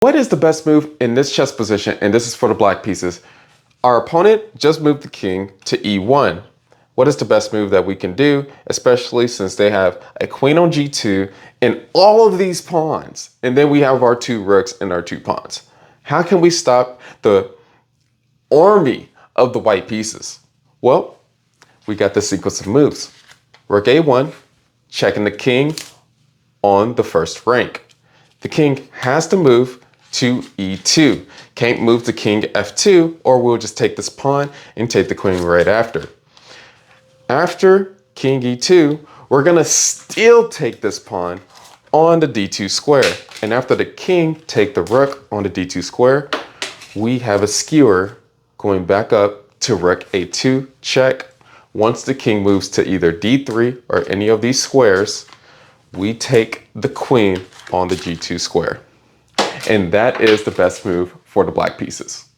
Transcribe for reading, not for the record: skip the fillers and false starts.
What is the best move in this chess position? And this is for the black pieces. Our opponent just moved the king to e1. What is the best move that we can do, especially since they have a queen on g2 and all of these pawns? And then we have our 2 rooks and our 2 pawns. How can we stop the army of the white pieces? Well, we got the sequence of moves. Rook a1, checking the king on the first rank. The king has to move to e2. Can't move the king f2, or we'll just take this pawn and take the queen right after. After king e2, we're gonna still take this pawn on the d2 square. And after the king take the rook on the d2 square, we have a skewer going back up to rook a2 check. Once the king moves to either d3 or any of these squares, we take the queen on the g2 square. And that is the best move for the black pieces.